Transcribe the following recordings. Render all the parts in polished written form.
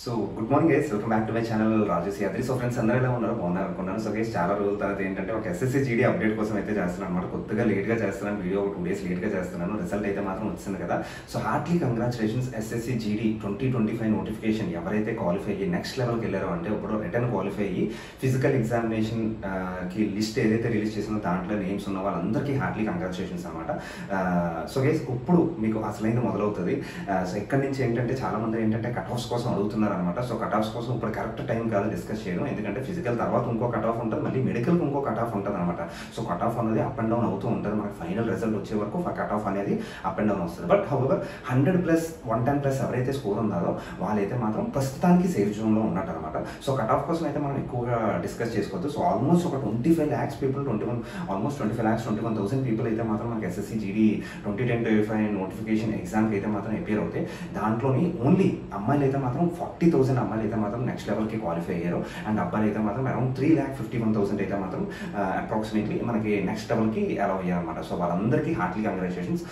So good morning guys, welcome back to my channel Rajesh Yatri. So friends అందరూ ఎలా ఉన్నారు? బాగున్నారు అనుకున్నాను. సో గైస్ చాలా రోజుల తర్వాత ఏంటంటే ఒక ఎస్ఎస్సి జీడీ అప్డేట్ కోసం అయితే చేస్తున్నాను అనమాట. కొత్తగా లేట్గా చేస్తున్నాను, వీడియో ఒక 2 days లేట్గా చేస్తున్నాను. రిజల్ట్ అయితే మాత్రం వచ్చింది కదా. So Hartley congratulations SSC GD 2025 notification. ఎవరైతే క్వాలిఫై అయ్యి నెక్స్ట్ లెవెల్కి వెళ్ళారో, అంటే ఇప్పుడు రిటర్న్ క్వాలిఫై అయ్యి ఫిజికల్ ఎగ్జామినేషన్ కి లిస్ట్ ఏదైతే రిలీజ్ చేసిందో దాంట్లో నేమ్స్ ఉన్న వాళ్ళందరికీ హార్ట్లీ కంగ్రాచులేషన్స్ అనమాట. సో గైస్ ఇప్పుడు మీకు అసలైన మొదలవుతుంది. సో ఇక్కడ నుంచి ఏంటంటే చాలా మంది ఏంటంటే కట్ ఆఫ్స్ కోసం అడుగుతున్నారు అనమాట. సో కట్ ఆఫ్స్ కోసం ఇప్పుడు కరెక్ట్ టైం కాదు డిస్కస్ చేయడం, ఎందుకంటే ఫిజికల్ తర్వాత ఇంకో కట్ ఆఫ్ ఉంటుంది, మళ్ళీ మెడికల్కి ఇంకో కట్ ఆఫ్ ఉంటుంది అనమాట. సో కట్ ఆఫ్ అనేది అప్ అండ్ డౌన్ అవుతూ ఉంటుంది. మనకి ఫైనల్ రిజల్ట్ వచ్చే వరకు కట్ ఆఫ్ అనేది అప్ అండ్ డౌన్ వస్తుంది. బట్ హౌవర్ 100+, 110+ ఎవరైతే స్కోర్ ఉందో వాళ్ళైతే మాత్రం ప్రస్తుతానికి సేఫ్ జోన్లో ఉన్నట్టు అనమాట. సో కట్ ఆఫ్ కోసం అయితే మనం ఎక్కువగా డిస్కస్ చేసుకోవద్దు. సో ఆల్మోస్ట్ ఒక 25 lakhs పీపుల్, 21,000 పీపుల్ అయితే మాత్రం మనకి ఎస్ఎస్సి జీడీ 2025 నోటిఫికేషన్ ఎగ్జామ్కి అయితే మాత్రం అపియర్ అవుతాయి. దాంట్లోని ఓన్లీ అమ్మాయిలు అయితే మాత్రం 40,000 అమ్మాయిలు అయితే మాత్రం నెక్స్ట్ లెవెల్కి క్వాలిఫై అయ్యారు. అండ్ అబ్బాయిలు అయితే మాత్రం అరౌండ్ 3,51,000 అయితే మాత్రం అప్రాక్సిమేట్లీ మనకి నెక్స్ట్ లెవెల్కి అలౌ అయ్యారు అనమాట. సో వాళ్ళందరికీ హార్ట్లీ కంగ్రాచులేషన్స్.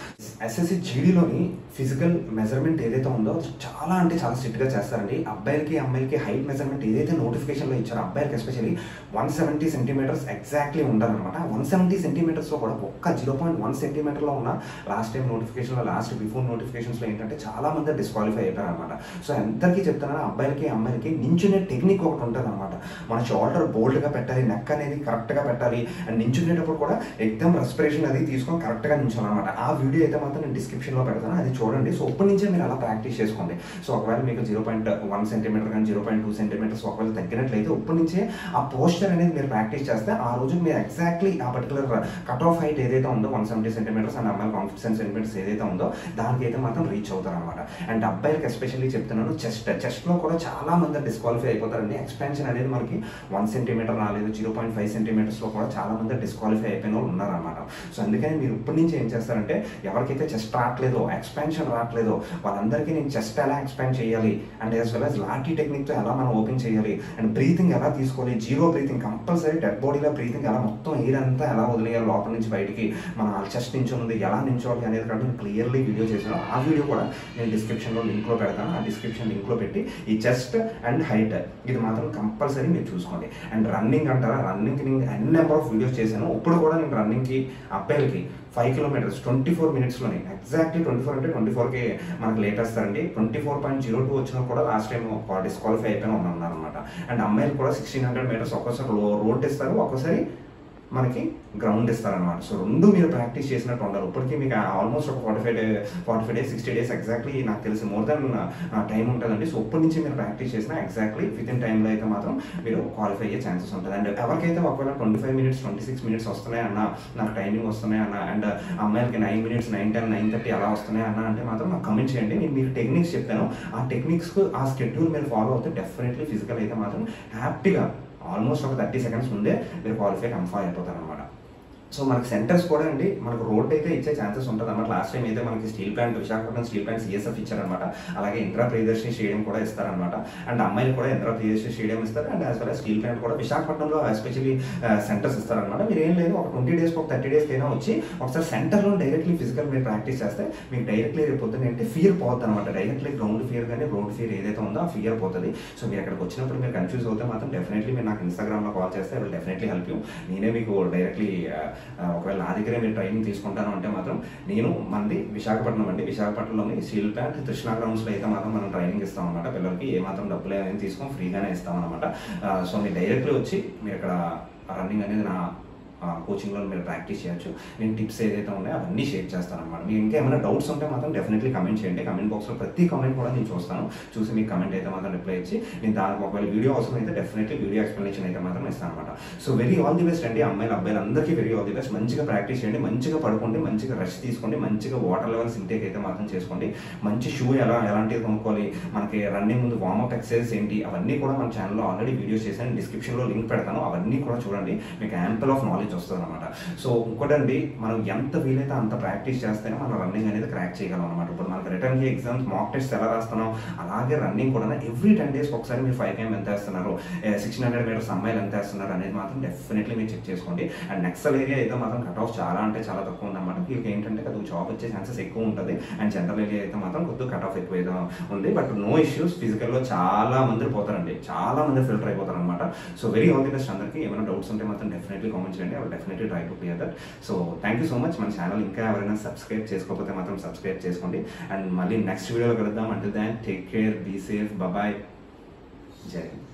ఎస్ఎస్సి జీడీలోని ఫిజికల్ మెజర్మెంట్ ఏదైతే ఉందో చాలా అంటే చాలా స్ట్రిక్ట్గా చేస్తారండి. అబ్బాయిలకి అమ్మాయిలకి హైట్ మెజర్మెంట్ ఏదైతే నోటిఫికేషన్లో ఇచ్చారో అబ్బాయిలకి ఎస్పెషల్లీ 170 centimeters ఎగ్జాక్ట్లీ ఉండాలన్నమాట. 170 centimetersలో కూడా ఒక్క 0.1 centimeterలో ఉన్న లాస్ట్ టైం నోటిఫికేషన్లో, లాస్ట్ బిఫోర్ నోటిఫికేషన్స్లో ఏంటంటే చాలా మంది డిస్క్వాలిఫై అయిపోయారు అనమాట. సో ఎంతకీ చెప్తున్నాను, అబ్బాయిలకి అమ్మాయిలకి నించునే టెక్నిక్ ఒకటి ఉంటుంది అనమాట. మన షోల్డర్ బోల్డ్గా పెట్టాలి, నెక్ అనేది కరెక్ట్గా పెట్టాలి, అండ్ నించునేటప్పుడు కూడా ఎగ్దమ్ రెస్పిరేషన్ అది తీసుకొని కరెక్ట్గా నించాలన్నమాట. ఆ వీడియో అయితే మాత్రం నేను డిస్క్రిప్షన్లో పెడతాను, అది చూడండి. సో ఇప్పటి నుంచే మీరు అలా ప్రాక్టీస్ చేసుకోండి. సో ఒకవేళ మీకు 0.1 centimeter కానీ 0.2 centimeters ఒకవేళ తగ్గినట్లయితే ఇప్పటి నుంచే ఆ పోస్చర్ అనేది మీరు ప్రాక్టీస్ చేస్తే ఆ రోజు మీరు ఎగ్జాక్ట్లీ ఆ పర్టికులర్ కట్ ఆఫ్ హైట్ ఏదైతే ఉందో 170 centimeters అండ్ అమ్మాయిలు 150 centimeters ఏదైతే ఉందో దానికి అయితే మాత్రం రీచ్ అవుతారు అనమాట. అండ్ అబ్బాయిలకి ఎస్పెషల్లీ చెప్తున్నాను, చెస్ట్లో కూడా చాలా మంది డిస్క్వాలిఫై అయిపోతారండి. ఎక్స్పాన్షన్ అనేది మనకి 1 centimeter రాలేదు, 0.5 centimetersలో కూడా చాలా మంది డిస్క్వాలిఫై అయిపోయిన వాళ్ళు ఉన్నారనమాట. సో అందుకని మీరు ఇప్పటి నుంచి ఏం చేస్తారంటే ఎవరికైతే చెస్ట్ రావట్లేదో, ఎక్స్పాన్షన్ రావట్లేదో వాళ్ళందరికీ నేను చెస్ట్ ఎలా ఎక్స్పాండ్ చేయాలి and as well as lathi టెక్నిక్తో ఎలా మనం ఓపెన్ చేయాలి అండ్ బ్రీతింగ్ ఎలా తీసుకోవాలి, జీరో బ్రీతింగ్ కంపల్సరీ, డెడ్ బాడీలో బ్రీతింగ్ ఎలా మొత్తం ఎయిర్ అంతా ఎలా వదిలేయాలి లోపల నుంచి బయటికి, మన చెస్ట్ నించుంది ఎలా నించోవాలి అనేది కూడా నేను క్లియర్లీ వీడియో చేశాను. ఆ వీడియో కూడా నేను డిస్క్రిప్షన్లో లింక్లో పెడతాను. ఆ డిస్క్రిప్షన్ లింక్లో పెట్టి ఈ చెస్ట్ అండ్ హైట్ ఇది మాత్రం కంపల్సరీ మీరు చూసుకోండి. అండ్ రన్నింగ్ అంటారా, రన్నింగ్కి నేను ఎన్ని నెంబర్ ఆఫ్ వీడియోస్ చేశాను. ఇప్పుడు కూడా నేను రన్నింగ్కి అబ్బాయిలకి 5 kilometers 24 minutesలోనే, ఎగ్జాక్ట్లీ 24 అంటే 24కి మనకు లేటేస్తారండి. 24.02 వచ్చినా కూడా లాస్ట్ టైం డిస్క్వాలిఫై అయిపోయినా ఉన్నారనమాట. అండ్ అమ్మాయిలు కూడా 1600 meters ఒక్కోసారి రోడ్ ఇస్తారు, ఒక్కోసారి మనకి గ్రౌండ్ ఇస్తారనమాట. సో రెండు మీరు ప్రాక్టీస్ చేసినట్టు ఉండాలి. ఇప్పటికీ మీకు ఆల్మోస్ట్ ఒక 45 days 60 days ఎగ్జాక్ట్లీ నాకు తెలిసి మోర్ దెన్ టైం ఉంటుందండి. సో ఇప్పటి నుంచి మీరు ప్రాక్టీస్ చేసినా ఎగ్జాక్ట్లీ విత్ ఇన్ టైంలో అయితే మాత్రం మీరు క్వాలిఫై అయ్యే ఛాన్సెస్ ఉంటుంది. అండ్ ఎవరికైతే ఒకవేళ 25 minutes 26 minutes వస్తున్నాయి అన్న, నాకు టైమింగ్ వస్తున్నాయి అన్న, అండ్ అమ్మాయిలకి 9 minutes 9:10 9:30 అలా వస్తున్నాయి అన్న అంటే మాత్రం నాకు కమెంట్ చేయండి. నేను మీరు టెక్నిక్స్ చెప్తాను, ఆ టెక్నిక్స్కు ఆ స్కెడ్యూల్ మీరు ఫాలో అవుతే డెఫినెట్లీ ఫిజికల్ అయితే మాత్రం హ్యాపీగా ఆల్మోస్ట్ ఒక 30 seconds ముందే మీరు క్వాలిఫై కన్ఫర్మ్ అయిపోతారు అనమాట. సో మనకి సెంటర్స్ కూడా అండి మనకు రోడ్ అయితే ఇచ్చే ఛాన్సెస్ ఉంటుంది అనమాట. లాస్ట్ టైం అయితే మనకి steel plant, Visakhapatnam steel plant CSF ఇచ్చారనమాట. అలాగే ఇంద్రా ప్రియదర్శిని స్టేడియం కూడా ఇస్తారనమాట. అండ్ అమ్మాయిలు కూడా ఇంద్రా ప్రియదర్శిని స్టేడియం ఇస్తారు. And as well as steel plant కూడా విశాఖపట్నంలో ఎస్పెషల్లీ సెంటర్స్ ఇస్తారనమాట. మీరు ఏం లేదు, ఒక 20 days ఒక 30 days అయినా వచ్చి ఒకసారి సెంటర్లో డైరెక్ట్లీ ఫిజికల్ మీరు ప్రాక్టీస్ చేస్తే మీకు డైరెక్ట్లీ రేపు పొద్దున్న ఏంటి ఫియర్ పోతుంది అనమాట. డైరెక్ట్లీ గ్రౌండ్ ఫియర్ కానీ రోడ్ ఫియర్ ఏదైతే ఉందో ఆ ఫియర్ పోతుంది. సో మీరు అక్కడికి వచ్చినప్పుడు మీరు కన్ఫ్యూజ్ అవుతే మాత్రం డెఫినెట్లీ మీరు నాకు ఇన్స్టాగ్రామ్లో కాల్ చేస్తే I will definitely help you. నేనే మీకు డైరెక్ట్లీ ఒకవేళ నా దగ్గరే మీరు ట్రైనింగ్ తీసుకుంటాను అంటే మాత్రం నేను మనది విశాఖపట్నం అండి. విశాఖపట్నంలోని స్టీల్ ప్లాంట్ కృష్ణా గ్రౌండ్స్లో అయితే మాత్రం మనం ట్రైనింగ్ ఇస్తాం అనమాట. పిల్లలకి ఏమాత్రం డబ్బులు ఏమైనా తీసుకొని ఫ్రీగానే ఇస్తాం అనమాట. సో మీరు డైరెక్ట్లీ వచ్చి మీరు ఇక్కడ రన్నింగ్ అనేది నా కోచింగ్లో మీరు ప్రాక్టీస్ చేయొచ్చు. నేను టిప్స్ ఏదైతే ఉన్నాయో అవన్నీ షేర్ చేస్తాను అనమాట. మీకు ఇంకా ఏమైనా డౌట్స్ ఉంటే మాత్రం డెఫినెట్లీ కమెంట్ చేయండి. కమెంట్ బాక్స్లో ప్రతి కమెంట్ కూడా నేను చూస్తాను. చూసి మీకు కమెంట్ అయితే మాత్రం రిప్లై ఇచ్చి నేను దానికి ఒకవేళ వీడియో అవసరం అయితే డెఫినెట్లీ వీడియో ఎక్స్ప్లెనేషన్ అయితే మాత్రం ఇస్తాను అనమాట. So very all the best అండి. అమ్మాయిలు అబ్బాయిలు అందరికీ వెరీ ఆల్ ది బెస్ట్. మంచిగా ప్రాక్టీస్ చేయండి, మంచిగా పడుకోండి, మంచిగా రెస్ట్ తీసుకోండి, మంచిగా వాటర్ లెవెల్స్ ఇంటేక్ అయితే మాత్రం చేసుకోండి. మంచి షూ ఎలాంటిది కొనుక్కోవాలి, మనకి రన్నింగ్ ముందు వార్మప్ ఎక్సర్సైజ్ ఏంటి అవన్నీ కూడా మన ఛానల్లో ఆల్రెడీ వీడియోస్ చేశాను. డిస్క్రిప్షన్లో లింక్ పెడతాను, అవన్నీ కూడా చూడండి. మీకు యాంపుల్ ఆఫ్ నాలెడ్జ్ నుంచి వస్తుంది అనమాట. సో ఇంకోటండి, మనం ఎంత వీలైతే అంత ప్రాక్టీస్ చేస్తేనే మనం రన్నింగ్ అనేది క్రాక్ చేయగలం అనమాట. ఇప్పుడు మనకు రిటర్న్కి ఎగ్జామ్స్ మాక్ టెస్ట్ ఎలా రాస్తున్నాం, అలాగే రన్నింగ్ కూడా ఎవ్రీ 10 days ఒకసారి మీరు 5 km ఎంత వేస్తున్నారు, 1600 meters అమ్మాయిలు ఎంత వేస్తున్నారు అనేది మాత్రం డెఫినెట్లీ మీరు చెక్ చేసుకోండి. అండ్ నెక్సల్ ఏరియా అయితే మాత్రం కట్ ఆఫ్ చాలా అంటే చాలా తక్కువ ఉందన్నమాట. వీళ్ళకి ఏంటంటే కొద్దిగా జాబ్ వచ్చే ఛాన్సెస్ ఎక్కువ ఉంటుంది. అండ్ జనరల్ ఏరియా అయితే మాత్రం కొద్దిగా కట్ ఆఫ్ ఎక్కువ అయితే ఉంది. బట్ నో ఇష్యూస్, ఫిజికల్లో చాలా మంది పోతారండి, చాలా మంది ఫిల్టర్ అయిపోతారు అనమాట. So very all the best అందరికీ. ఏమైనా డౌట్స్ ఉంటే మాత్రం డెఫినెట్లీ కామెంట్ చేయండి. I will definitely try to clear that. So thank you so much. మన ఛానల్ ఇంకా ఎవరైనా సబ్స్క్రైబ్ చేసుకోకపోతే మాత్రం సబ్స్క్రైబ్ చేసుకోండి. అండ్ మళ్ళీ నెక్స్ట్ వీడియోలో కలుద్దాం. Until then take care, be safe, bye, జై హింద్.